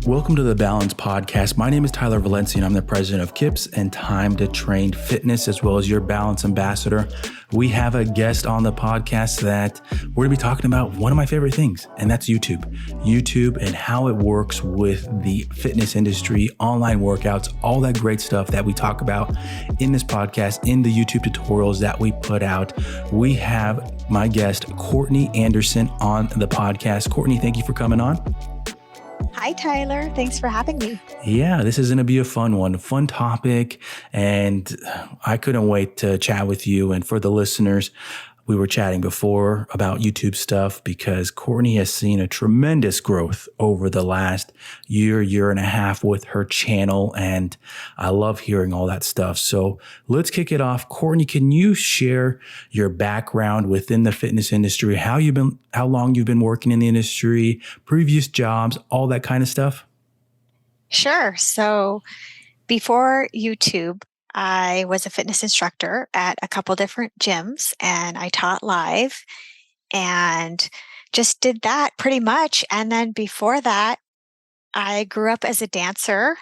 Welcome to the Balance Podcast. My name is Tyler Valencia, and I'm the president of KIPS and Time to Train Fitness, as well as your Balance Ambassador. We have a guest on the podcast that we're going to be talking about one of my favorite things, and that's YouTube. YouTube and how it works with the fitness industry, online workouts, all that great stuff that we talk about in this podcast, in the YouTube tutorials that we put out. We have my guest, Courtney Andersen, on the podcast. Courtney, thank you for coming on. Hi, Tyler. Thanks for having me. Yeah, this is going to be a fun one, a fun topic, and I couldn't wait to chat with you. And for the listeners, we were chatting before about YouTube stuff because Courtney has seen a tremendous growth over the last year and a half with her channel, and I love hearing all that stuff. So let's kick it off. Courtney, can you share your background within the fitness industry, how long you've been working in the industry, previous jobs, all that kind of stuff? Sure. So before YouTube, I was a fitness instructor at a couple different gyms, and I taught live and just did that pretty much. And then before that, I grew up as a dancer,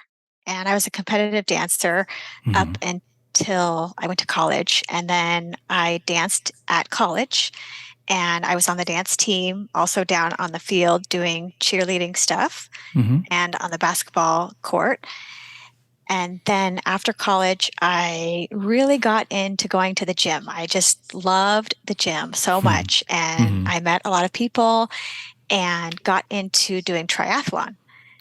and I was a competitive dancer up until I went to college. And then I danced at college, and I was on the dance team, also down on the field doing cheerleading stuff and on the basketball court. And then after college, I really got into going to the gym. I just loved the gym so much. And I met a lot of people and got into doing triathlon.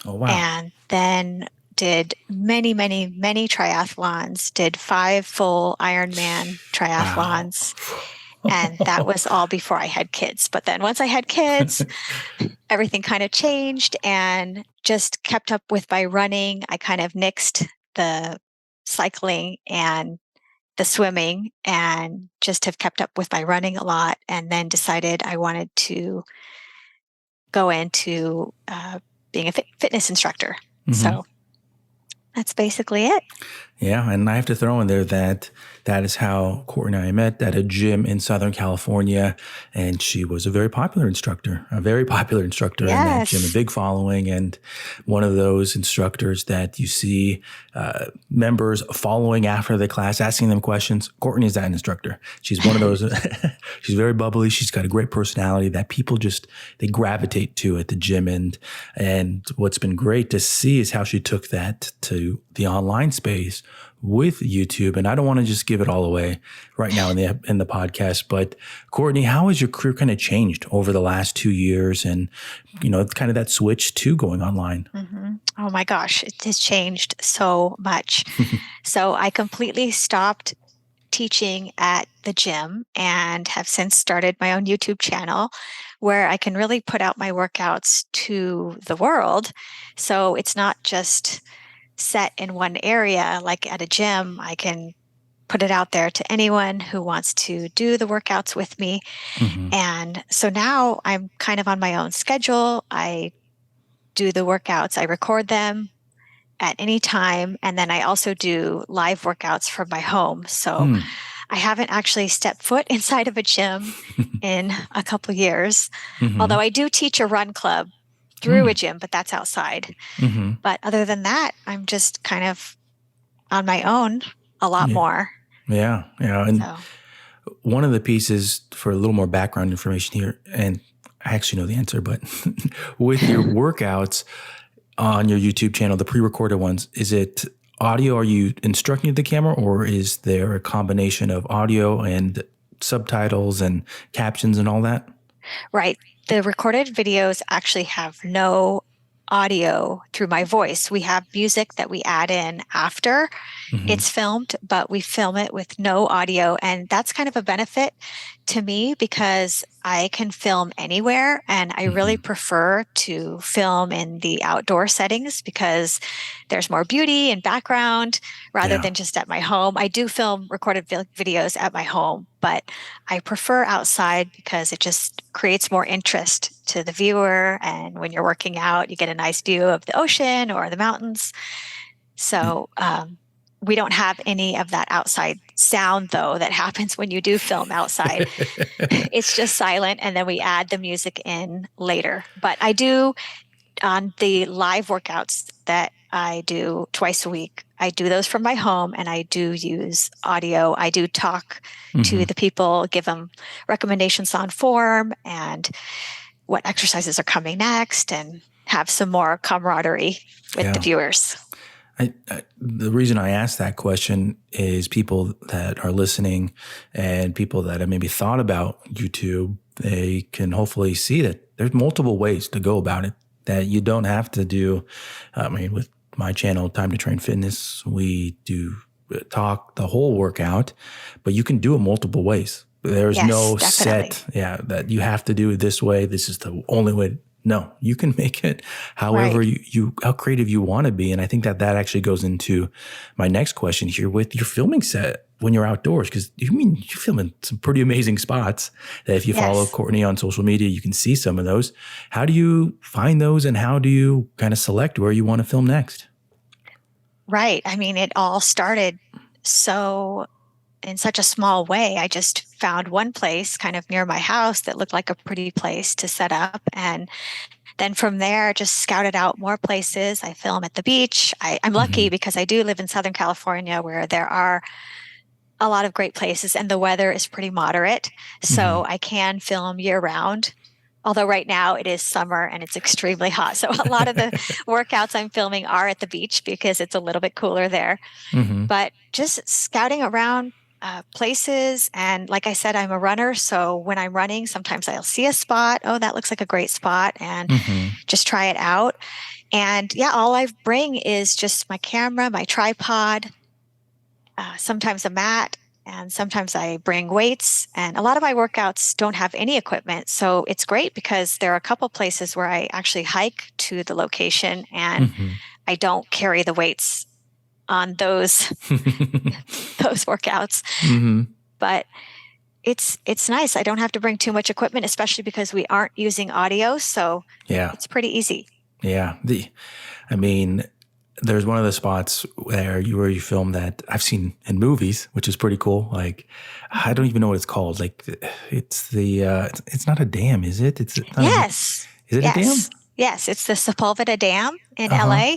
Oh, wow. And then did many triathlons, did 5 full Ironman triathlons. Wow. And that was all before I had kids. But then once I had kids, everything kind of changed and just kept up with my running. I kind of nixed the cycling and the swimming and just have kept up with my running a lot, and then decided I wanted to go into being a fitness instructor. So that's basically it. Yeah, and I have to throw in there that is how Courtney and I met at a gym in Southern California, and she was a very popular instructor in that gym, a big following, and one of those instructors that you see members following after the class, asking them questions. Courtney is that instructor. She's one of those, she's very bubbly. She's got a great personality that people they gravitate to at the gym. And what's been great to see is how she took that to the online space with YouTube. And I don't want to just give it all away right now in the podcast, but Courtney, how has your career kind of changed over the last 2 years, and kind of that switch to going online? Oh my gosh, it has changed so much. So I completely stopped teaching at the gym and have since started my own YouTube channel where I can really put out my workouts to the world. So it's not just set in one area. Like at a gym, I can put it out there to anyone who wants to do the workouts with me. And so now I'm kind of on my own schedule. I do the workouts, I record them at any time. And then I also do live workouts from my home. So I haven't actually stepped foot inside of a gym in a couple years, although I do teach a run club through a gym, but that's outside. But other than that, I'm just kind of on my own a lot more. Yeah. And one of the pieces, for a little more background information here, and I actually know the answer, but with your workouts on your YouTube channel, the pre-recorded ones, is it audio? Are you instructing at the camera, or is there a combination of audio and subtitles and captions and all that? Right. The recorded videos actually have no audio through my voice. We have music that we add in after it's filmed, but we film it with no audio. And that's kind of a benefit to me because I can film anywhere. And I really prefer to film in the outdoor settings because there's more beauty and background rather than just at my home. I do film recorded videos at my home, but I prefer outside because it just creates more interest to the viewer. And when you're working out, you get a nice view of the ocean or the mountains. So we don't have any of that outside sound, though, that happens when you do film outside. It's just silent, and then we add the music in later. But I do, on the live workouts that I do twice a week, I do those from my home, and I do use audio. I do talk to the people, give them recommendations on form and what exercises are coming next, and have some more camaraderie with the viewers. The reason I asked that question is people that are listening and people that have maybe thought about YouTube, they can hopefully see that there's multiple ways to go about it, that you don't have to do, with my channel, Time to Train Fitness, we do talk the whole workout, but you can do it multiple ways. There's no set, that you have to do it this way. This is the only way. No, you can make it however you how creative you want to be. And I think that actually goes into my next question here with your filming set when you're outdoors, because you film in some pretty amazing spots that if you follow Courtney on social media, you can see some of those. How do you find those, and how do you kind of select where you want to film next? Right. I mean, it all started in such a small way. I just found one place kind of near my house that looked like a pretty place to set up. And then from there, just scouted out more places. I film at the beach. I'm lucky because I do live in Southern California, where there are a lot of great places and the weather is pretty moderate. So I can film year round. Although right now it is summer and it's extremely hot. So a lot of the workouts I'm filming are at the beach because it's a little bit cooler there. But just scouting around places. And like I said, I'm a runner. So when I'm running, sometimes I'll see a spot. Oh, that looks like a great spot, and just try it out. And all I bring is just my camera, my tripod, sometimes a mat, and sometimes I bring weights. And a lot of my workouts don't have any equipment. So it's great because there are a couple places where I actually hike to the location, and I don't carry the weights on those workouts. But it's nice. I don't have to bring too much equipment, especially because we aren't using audio. So it's pretty easy. Yeah. There's one of the spots where you film that I've seen in movies, which is pretty cool. Like, I don't even know what it's called. Like, it's it's not a dam, is it? Is it a dam? Yes, it's the Sepulveda Dam in LA.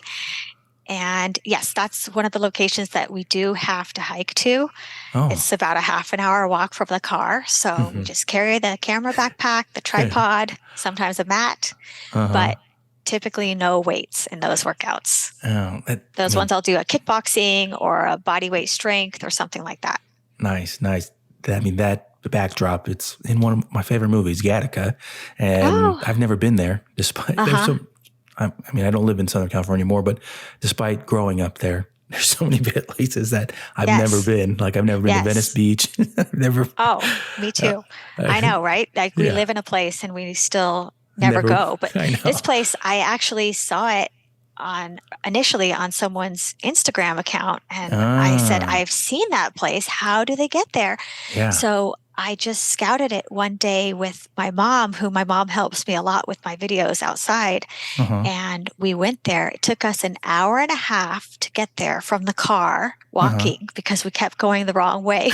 And yes, that's one of the locations that we do have to hike to. It's about a half an hour walk from the car. So we just carry the camera backpack, the tripod, sometimes a mat, but typically no weights in those workouts. Those ones I'll do a kickboxing or a body weight strength or something like that. Nice. The backdrop, it's in one of my favorite movies, Gattaca. And I've never been there, despite I don't live in Southern California anymore, but despite growing up there, there's so many places that I've never been. Like, I've never been to Venice Beach. I've never. Oh, me too. I know, right? Like, we live in a place and we still never go. But this place, I actually saw it initially on someone's Instagram account. And I said, I've seen that place. How do they get there? Yeah. So I just scouted it one day with my mom, who my mom helps me a lot with my videos outside. And we went there. It took us an hour and a half to get there from the car walking because we kept going the wrong way.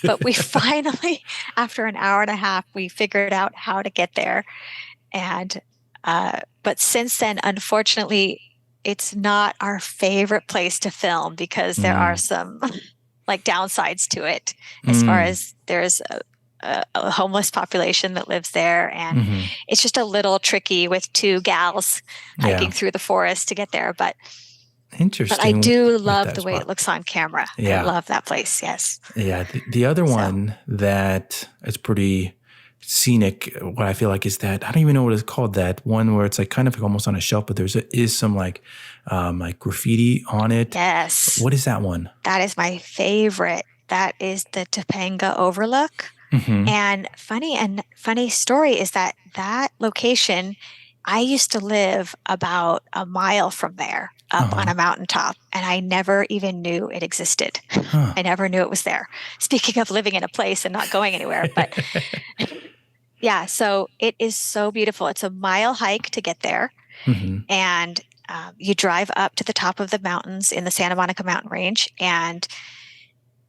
But we finally, after an hour and a half, we figured out how to get there. And, but since then, unfortunately, it's not our favorite place to film because there are some like downsides to it as far as there's a homeless population that lives there. And it's just a little tricky with two gals hiking through the forest to get there. But interesting. But I do love the way it looks on camera. I love that place. Yes. Yeah. The other one that is pretty scenic, what I feel like is that, I don't even know what it's called, that one where it's like kind of almost on a shelf, but is some like graffiti on it. Yes. What is that one? That is my favorite. That is the Topanga Overlook. And funny story is that location, I used to live about a mile from there up on a mountaintop, and I never even knew it existed. I never knew it was there. Speaking of living in a place and not going anywhere, but yeah, so it is so beautiful. It's a mile hike to get there. And You drive up to the top of the mountains in the Santa Monica mountain range, and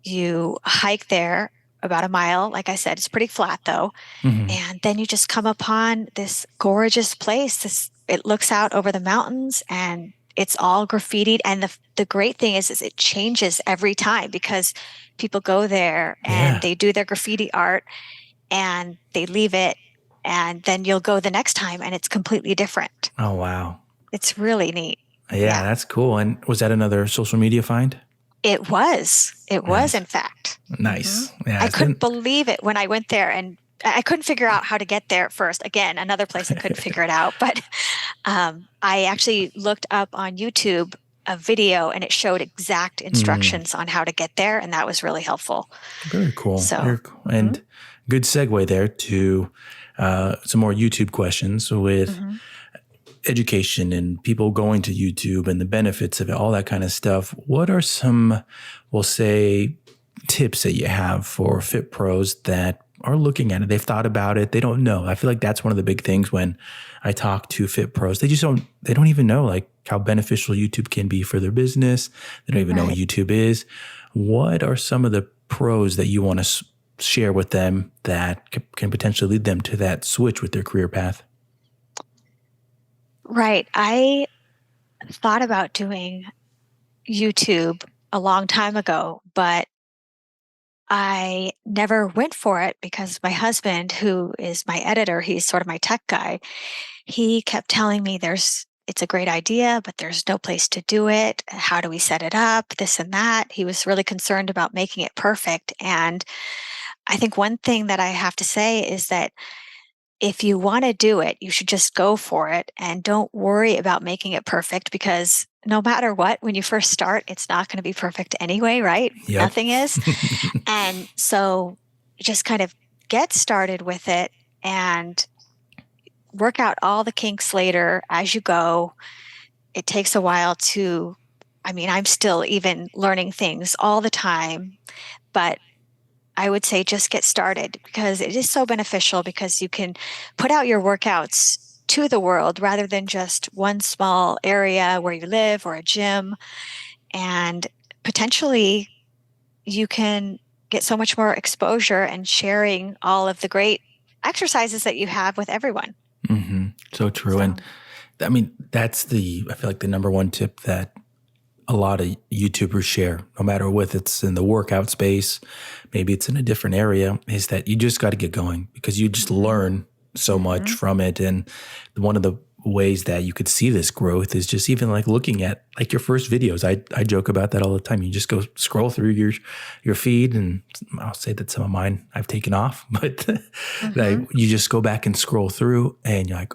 you hike there about a mile. Like I said, it's pretty flat though. And then you just come upon this gorgeous place. It looks out over the mountains, and it's all graffitied. And the great thing is it changes every time, because people go there and they do their graffiti art and they leave it. And then you'll go the next time and it's completely different. Oh, wow. It's really neat. Yeah, that's cool. And was that another social media find? It was. It was, in fact. Nice. Yeah, I couldn't believe it when I went there, and I couldn't figure out how to get there at first. Again, another place I couldn't figure it out. But I actually looked up on YouTube a video, and it showed exact instructions on how to get there, and that was really helpful. Very cool. Very cool. And good segue there to some more YouTube questions with education and people going to YouTube and the benefits of it, all that kind of stuff. What are some, we'll say, tips that you have for fit pros that are looking at it? They've thought about it. They don't know. I feel like that's one of the big things when I talk to fit pros. They don't even know like how beneficial YouTube can be for their business. They don't even know what YouTube is. What are some of the pros that you want to share with them that can potentially lead them to that switch with their career path? Right. I thought about doing YouTube a long time ago, but I never went for it because my husband, who is my editor, he's sort of my tech guy, he kept telling me it's a great idea, but there's no place to do it. How do we set it up? This and that. He was really concerned about making it perfect. And I think one thing that I have to say is that if you want to do it, you should just go for it and don't worry about making it perfect, because no matter what, when you first start, it's not going to be perfect anyway, right? Yep. Nothing is. And so just kind of get started with it and work out all the kinks later as you go. It takes a while I'm still even learning things all the time, but I would say just get started, because it is so beneficial, because you can put out your workouts to the world rather than just one small area where you live or a gym. And potentially you can get so much more exposure and sharing all of the great exercises that you have with everyone. Mm-hmm. So true. And I mean, I feel like the number one tip that a lot of YouTubers share, no matter whether it's in the workout space, maybe it's in a different area, is that you just got to get going, because you just learn so much from it. And one of the ways that you could see this growth is just even like looking at like your first videos. I joke about that all the time. You just go scroll through your feed, and I'll say that some of mine I've taken off, but you just go back and scroll through and you're like,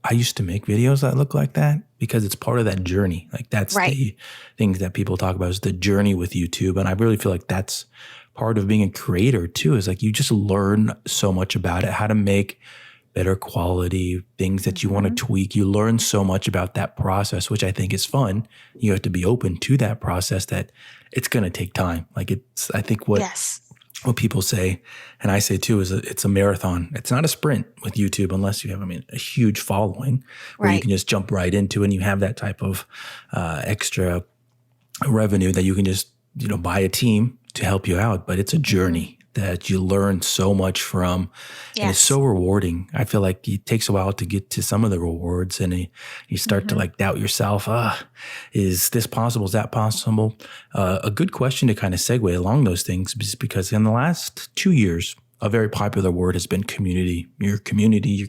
I used to make videos that look like that, because it's part of that journey. Like that's the things that people talk about, is the journey with YouTube. And I really feel like that's part of being a creator too, is like you just learn so much about it, how to make better quality things that you want to tweak. You learn so much about that process, which I think is fun. You have to be open to that process, that it's going to take time. Like I think what people say, and I say too, is it's a marathon. It's not a sprint with YouTube, unless you have, a huge following where you can just jump right into, and you have that type of extra revenue that you can just, buy a team to help you out. But it's a journey that you learn so much from, and it's so rewarding. I feel like it takes a while to get to some of the rewards, and you start to like doubt yourself. Is this possible? Is that possible? A good question to kind of segue along those things is because in the last 2 years, a very popular word has been community. Your community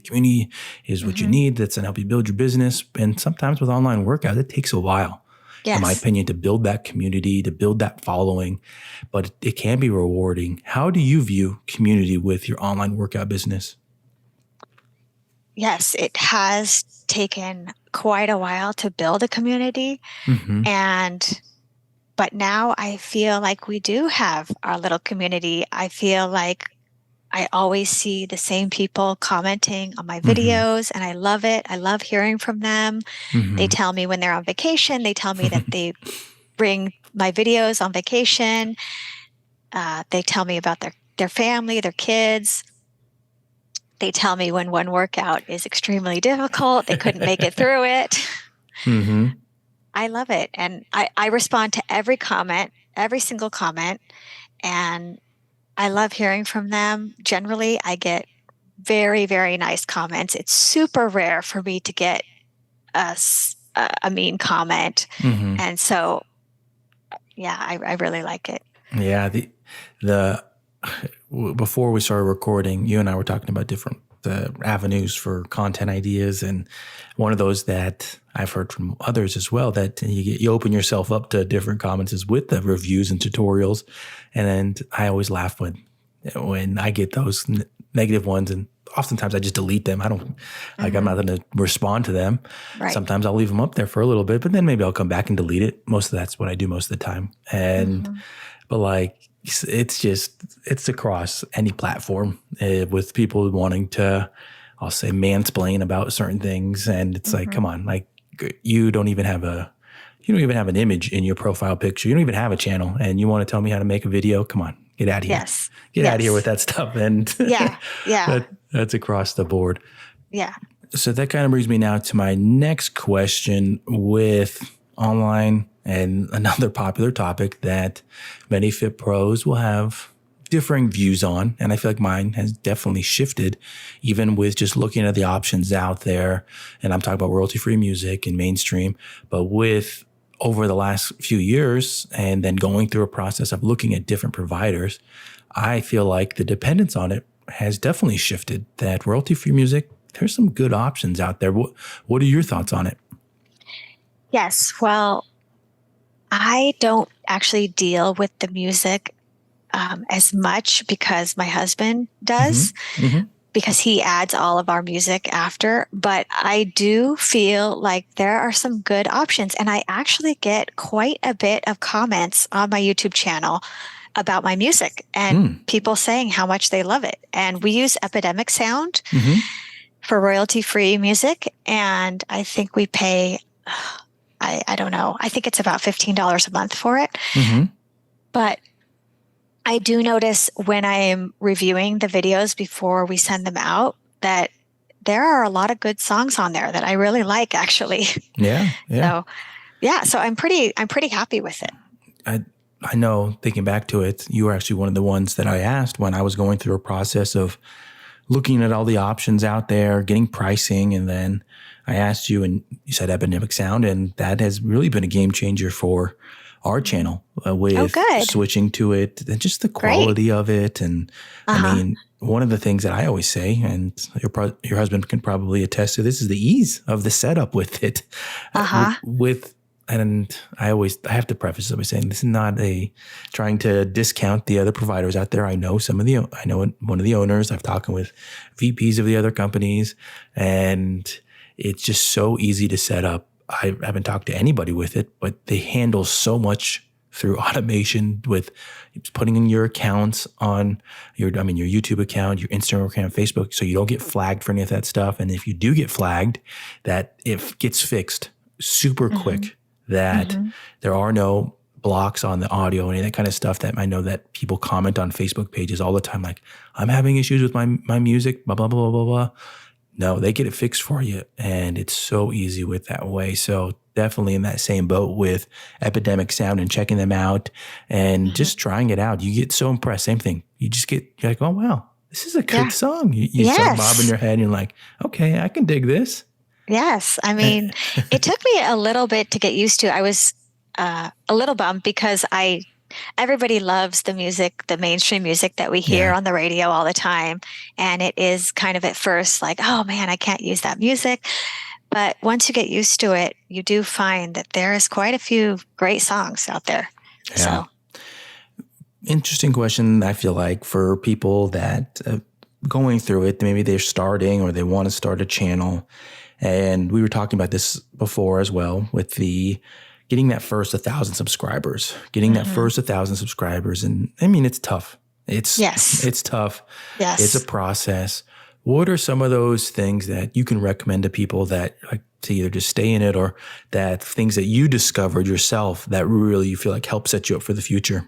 is what you need. That's going to help you build your business. And sometimes with online workouts, it takes a while. In my opinion, to build that community, to build that following, but it can be rewarding. How do you view community with your online workout business? Yes, it has taken quite a while to build a community. But now I feel like we do have our little community. I feel like I always see the same people commenting on my videos, and I love it. I love hearing from them. They tell me when they're on vacation. They tell me that they bring my videos on vacation. They tell me about their family, their kids. They tell me when one workout is extremely difficult, they couldn't make it through it. I love it. And I respond to every comment, every single comment. And I love hearing from them. Generally, I get very, very nice comments. It's super rare for me to get a mean comment. Mm-hmm. And so, yeah, I really like it. Yeah. The before we started recording, you and I were talking about different avenues for content ideas, and one of those that I've heard from others as well, that you open yourself up to different comments, is with the reviews and tutorials. And I always laugh when I get those negative ones, and oftentimes I just delete them. I don't like, I'm not going to respond to them. Right. Sometimes I'll leave them up there for a little bit, but then maybe I'll come back and delete it. Most of that's what I do most of the time. And but like, it's across any platform with people wanting to, I'll say, mansplain about certain things. And it's like, come on, like you don't even have an image in your profile picture. You don't even have a channel, and you want to tell me how to make a video? Come on, get out of here. Yes. Get out of here with that stuff. And yeah. That's across the board. Yeah. So that kind of brings me now to my next question with online, and another popular topic that many fit pros will have differing views on. And I feel like mine has definitely shifted, even with just looking at the options out there. And I'm talking about royalty-free music and mainstream, but with over the last few years and then going through a process of looking at different providers, I feel like the dependence on it has definitely shifted. That royalty-free music, there's some good options out there. What are your thoughts on it? Yes. Well, I don't actually deal with the music as much because my husband does, because he adds all of our music after. But I do feel like there are some good options. And I actually get quite a bit of comments on my YouTube channel about my music and people saying how much they love it. And we use Epidemic Sound for royalty-free music. And I think we pay, I don't know, I think it's about $15 a month for it. But I do notice when I am reviewing the videos before we send them out that there are a lot of good songs on there that I really like, actually. Yeah. So I'm pretty happy with it. I know, thinking back to it, you were actually one of the ones that I asked when I was going through a process of looking at all the options out there, getting pricing, and then I asked you, and you said Epidemic Sound, and that has really been a game changer for our channel with switching to it, and just the quality of it. And I mean, one of the things that I always say, and your husband can probably attest to this, is the ease of the setup with it. And I have to preface it by saying this is not trying to discount the other providers out there. I know one of the owners. I've talked with VPs of the other companies, and it's just so easy to set up. I haven't talked to anybody with it, but they handle so much through automation with putting in your accounts on your YouTube account, your Instagram account, Facebook, so you don't get flagged for any of that stuff. And if you do get flagged, that it gets fixed super quick. That there are no blocks on the audio, any of that kind of stuff that I know that people comment on Facebook pages all the time, like, I'm having issues with my music, blah, blah, blah, blah, blah. No, they get it fixed for you. And it's so easy with that way. So definitely in that same boat with Epidemic Sound and checking them out and just trying it out. You get so impressed. Same thing. You're like, oh, wow, this is a good song. You start bobbing your head and you're like, okay, I can dig this. Yes. I mean, it took me a little bit to get used to. I was a little bummed because everybody loves the music, the mainstream music that we hear on the radio all the time. And it is kind of at first like, oh man, I can't use that music. But once you get used to it, you do find that there is quite a few great songs out there. Yeah. So, interesting question, I feel like, for people that going through it, maybe they're starting or they want to start a channel. And we were talking about this before as well, with getting that first 1,000 subscribers, that first 1,000 subscribers. And I mean, it's tough. It's tough. Yes. It's a process. What are some of those things that you can recommend to people that like to either just stay in it, or that things that you discovered yourself that really you feel like help set you up for the future?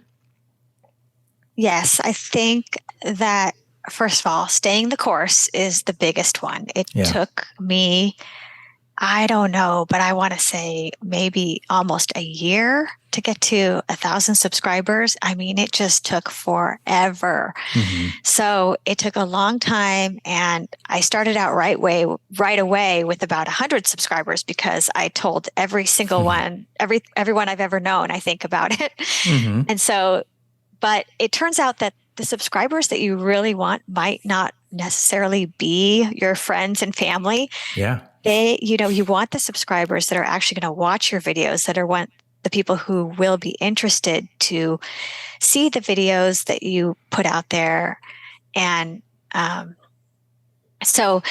Yes. I think that, first of all, staying the course is the biggest one. It took me I don't know, but I want to say maybe almost a year to get to 1,000 subscribers. I mean, it just took forever. Mm-hmm. So it took a long time, and I started out right away with about 100 subscribers because I told every single one, everyone I've ever known, I think about it. Mm-hmm. And so, but it turns out that the subscribers that you really want might not necessarily be your friends and family. Yeah. You want the subscribers that are actually going to watch your videos, that are the people who will be interested to see the videos that you put out there. And so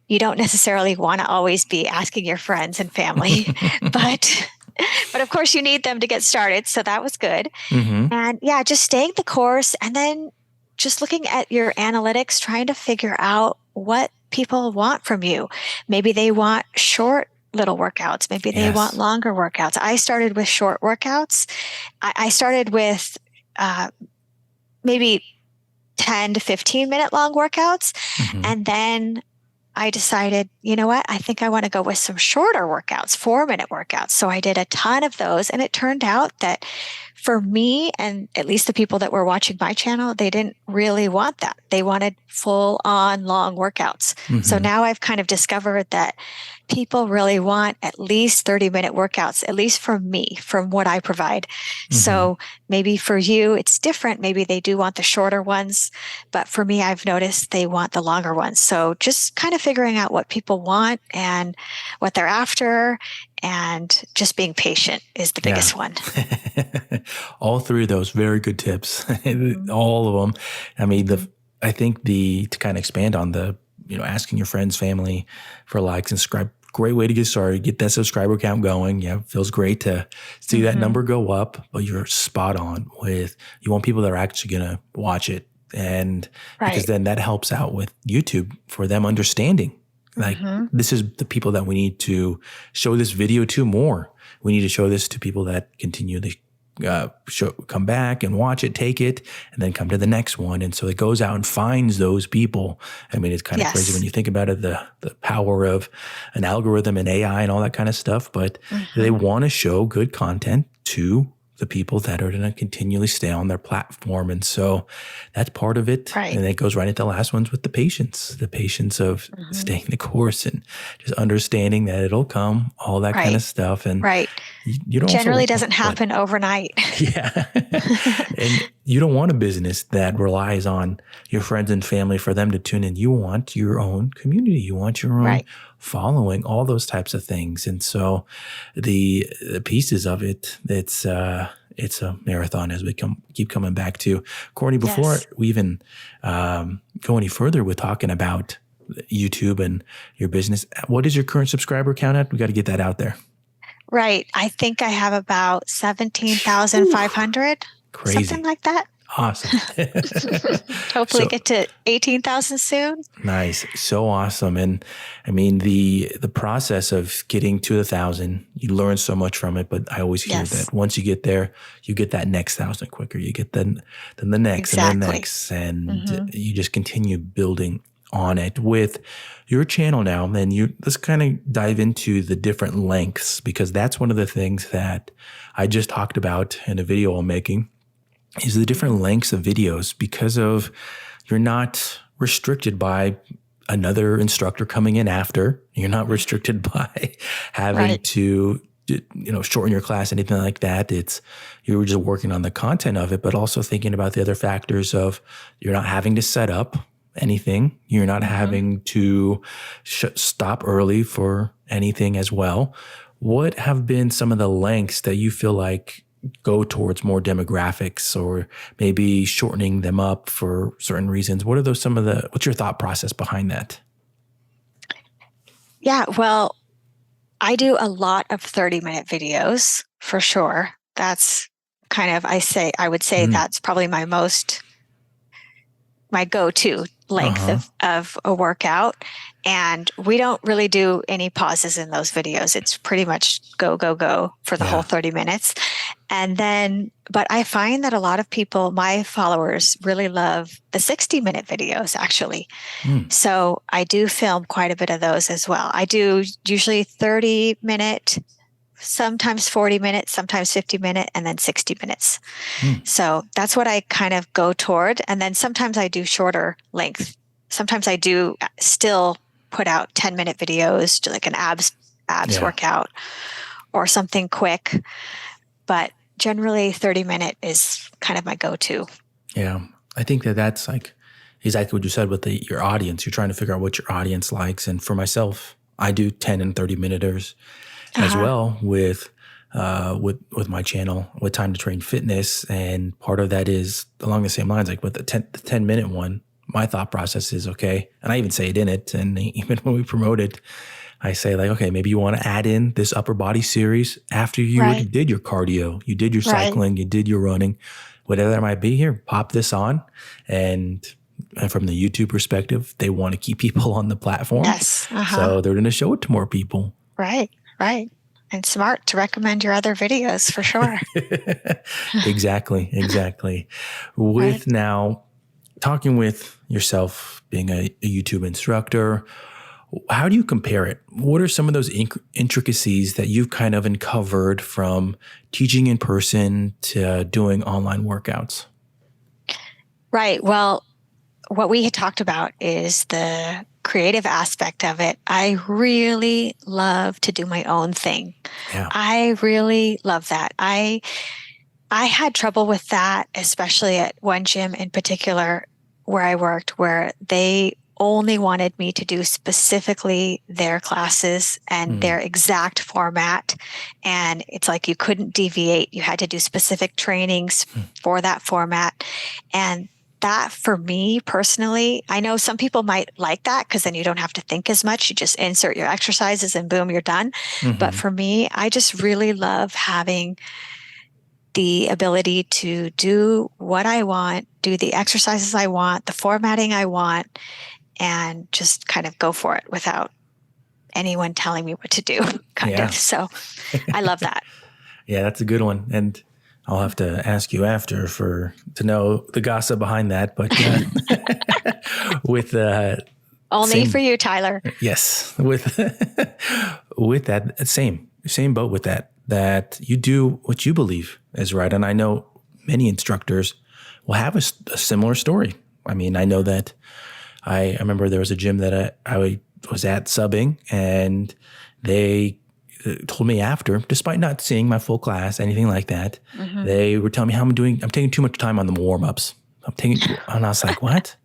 you don't necessarily want to always be asking your friends and family, but of course you need them to get started. So that was good. Mm-hmm. And yeah, just staying the course, and then just looking at your analytics, trying to figure out what people want from you. Maybe they want short little workouts. Maybe they want longer workouts. I started with short workouts. I started with maybe 10 to 15 minute long workouts. Mm-hmm. And then I decided, you know what? I think I want to go with some shorter workouts, 4-minute workouts. So I did a ton of those. And it turned out that for me, and at least the people that were watching my channel, they didn't really want that. They wanted full on long workouts. Mm-hmm. So now I've kind of discovered that people really want at least 30-minute workouts, at least from me, from what I provide. Mm-hmm. So maybe for you, it's different. Maybe they do want the shorter ones, but for me, I've noticed they want the longer ones. So just kind of figuring out what people want and what they're after, and just being patient is the biggest one. All three of those very good tips, all of them. I mean, I think to kind of expand on asking your friends, family for likes and subscribe, great way to get started, get that subscriber count going. Yeah, it feels great to see that number go up, but you're spot on with, you want people that are actually going to watch it. And because then that helps out with YouTube for them understanding. Like, this is the people that we need to show this video to more. We need to show this to people that continue to come back and watch it, take it, and then come to the next one. And so it goes out and finds those people. I mean, it's kind of crazy when you think about it, the power of an algorithm and AI and all that kind of stuff. But they want to show good content to the people that are going to continually stay on their platform. And so that's part of it. Right. And it goes right into the last ones with the patience of staying the course and just understanding that it'll come, all that kind of stuff. And you don't generally doesn't happen overnight. Yeah. And you don't want a business that relies on your friends and family for them to tune in. You want your own community. You want your own following, all those types of things. And so the pieces of it, it's a marathon, as we keep coming back to. Courtney, before we even go any further with talking about YouTube and your business, what is your current subscriber count at? We got to get that out there. Right. I think I have about 17,500. Crazy. Something like that. Awesome. Hopefully get to 18,000 soon. Nice. So awesome. And I mean, the process of getting to 1,000, you learn so much from it, but I always hear that once you get there, you get that next 1,000 quicker. You get then the next and the next, and you just continue building on it with your channel now. And let's kind of dive into the different lengths, because that's one of the things that I just talked about in a video I'm making, is the different lengths of videos, because of you're not restricted by another instructor coming in after. You're not restricted by having to shorten your class, anything like that. You're just working on the content of it, but also thinking about the other factors of you're not having to set up anything. You're not having to stop early for anything as well. What have been some of the lengths that you feel like go towards more demographics, or maybe shortening them up for certain reasons? What are what's your thought process behind that? Yeah, well, I do a lot of 30-minute videos for sure. That's kind of, I would say that's probably my go-to length of a workout. And we don't really do any pauses in those videos. It's pretty much go, go, go for the whole 30 minutes. And then, but I find that a lot of people, my followers, really love the 60-minute videos, actually. So I do film quite a bit of those as well. I do usually 30-minute, sometimes 40 minutes, sometimes 50 minute, and then 60 minutes. So that's what I kind of go toward. And then sometimes I do shorter length. Sometimes I do still put out 10-minute videos, like an abs workout or something quick. But generally 30-minute is kind of my go-to. Yeah. I think that's like exactly what you said with your audience. You're trying to figure out what your audience likes. And for myself, I do 10 and 30-minuters as well with my channel, with Time to Train Fitness. And part of that is along the same lines, like with the 10-minute one, my thought process is, okay, and I even say it in it, and even when we promote it, I say like, okay, maybe you want to add in this upper body series after you already did your cardio, you did your cycling, you did your running, whatever that might be. Here, pop this on. And from the YouTube perspective, they want to keep people on the platform. Yes. So they're going to show it to more people. Right. And smart to recommend your other videos for sure. Exactly. With now talking with yourself, being a YouTube instructor, how do you compare it? What are some of those intricacies that you've kind of uncovered from teaching in person to doing online workouts? Right. Well, what we had talked about is the creative aspect of it. I really love to do my own thing. Yeah. I really love that. I had trouble with that, especially at one gym in particular where I worked, where they only wanted me to do specifically their classes and their exact format. And it's like you couldn't deviate. You had to do specific trainings for that format. And that, for me personally, I know some people might like that because then you don't have to think as much. You just insert your exercises and boom, you're done. But for me, I just really love having the ability to do what I want, do the exercises I want, the formatting I want, and just kind of go for it without anyone telling me what to do, kind of. So I love that. Yeah, that's a good one. And I'll have to ask you after to know the gossip behind that. But with only for you, Tyler. Yes, with that same boat with that you do what you believe is right. And I know many instructors will have a similar story. I mean, I know that I remember there was a gym that I was at subbing, and they told me after, despite not seeing my full class, anything like that, they were telling me how I'm taking too much time on the warm-ups. And I was like, what?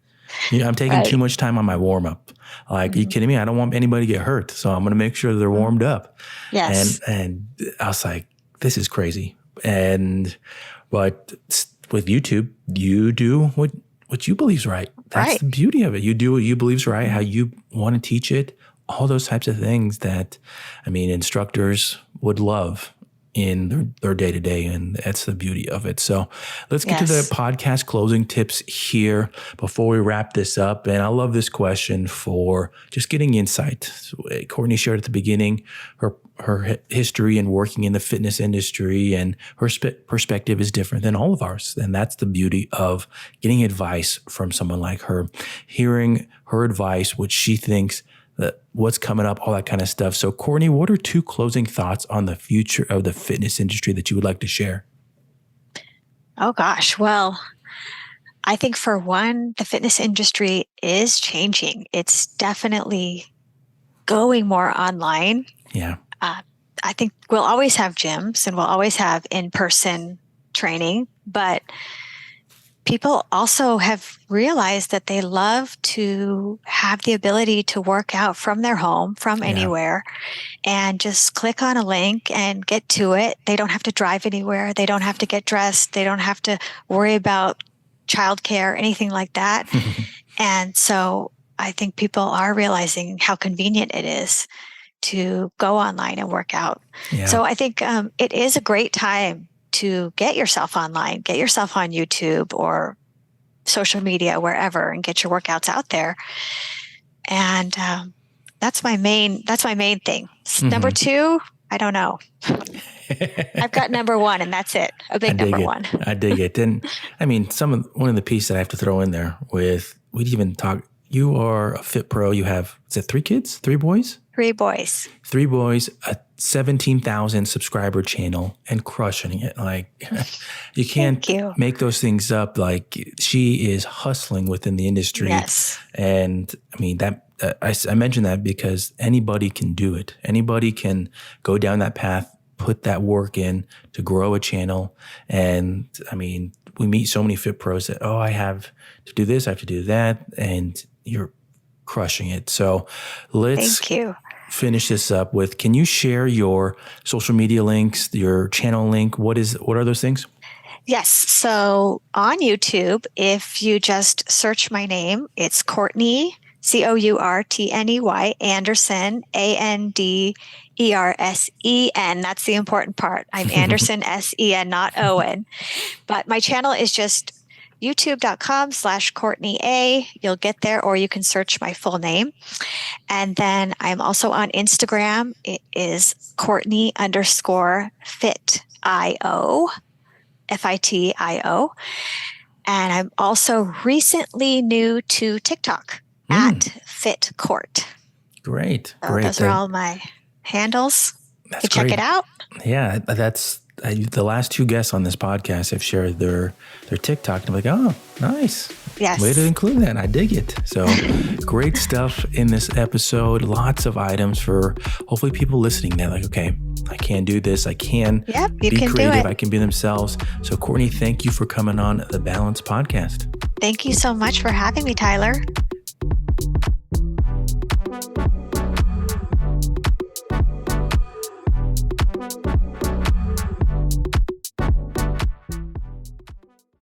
I'm taking too much time on my warm-up. Like, are you kidding me? I don't want anybody to get hurt, so I'm going to make sure they're warmed up. Yes. And I was like, this is crazy. But with YouTube, you do what you believe is right. That's the beauty of it. You do what you believe is right, how you want to teach it, all those types of things that, I mean, instructors would love in their day-to-day, and that's the beauty of it. So let's get to the podcast closing tips here before we wrap this up. And I love this question for just getting insight. So, Courtney shared at the beginning her history in working in the fitness industry, and her perspective is different than all of ours. And that's the beauty of getting advice from someone like her, hearing her advice, what she thinks, what's coming up, all that kind of stuff. So, Courtney, what are 2 closing thoughts on the future of the fitness industry that you would like to share? Oh, gosh. Well, I think for one, the fitness industry is changing. It's definitely going more online. Yeah. I think we'll always have gyms and we'll always have in-person training, but people also have realized that they love to have the ability to work out from their home, from anywhere, and just click on a link and get to it. They don't have to drive anywhere. They don't have to get dressed. They don't have to worry about childcare, anything like that. And so I think people are realizing how convenient it is to go online and work out. Yeah. So I think it is a great time to get yourself online, get yourself on YouTube or social media, wherever, and get your workouts out there. And that's my main thing. Number two, I don't know. I've got number one, and that's it. A big number one. I dig it. And I mean, one of the pieces that I have to throw in there we'd even talk. You are a fit pro. You have, is it 3 kids? 3 boys? 3 boys. 3 boys, a 17,000 subscriber channel, and crushing it. Like, you can't make those things up. Like, she is hustling within the industry. Yes. And I mean, I mentioned that because anybody can do it. Anybody can go down that path, put that work in to grow a channel. And I mean, we meet so many fit pros that, I have to do this, I have to do that. And you're crushing it. So let's finish this up with, can you share your social media links, your channel link? What are those things? Yes. So on YouTube, if you just search my name, it's Courtney, Courtney, Andersen, Andersen. That's the important part. I'm Andersen, Sen, not Owen. But my channel is just youtube.com/Courtney A. You'll get there, or you can search my full name. And then I'm also on Instagram. It is Courtney_FitIO, FITIO. And I'm also recently new to TikTok at FitCourt. Great. Those are all my handles. You check it out. Yeah, that's the last 2 guests on this podcast have shared their TikTok, and I'm like, oh, nice. Yes. Way to include that. I dig it. So great stuff in this episode. Lots of items for hopefully people listening that like, okay, I can do this. I can be creative. I can be themselves. So Courtney, thank you for coming on the Balance Podcast. Thank you so much for having me, Tyler.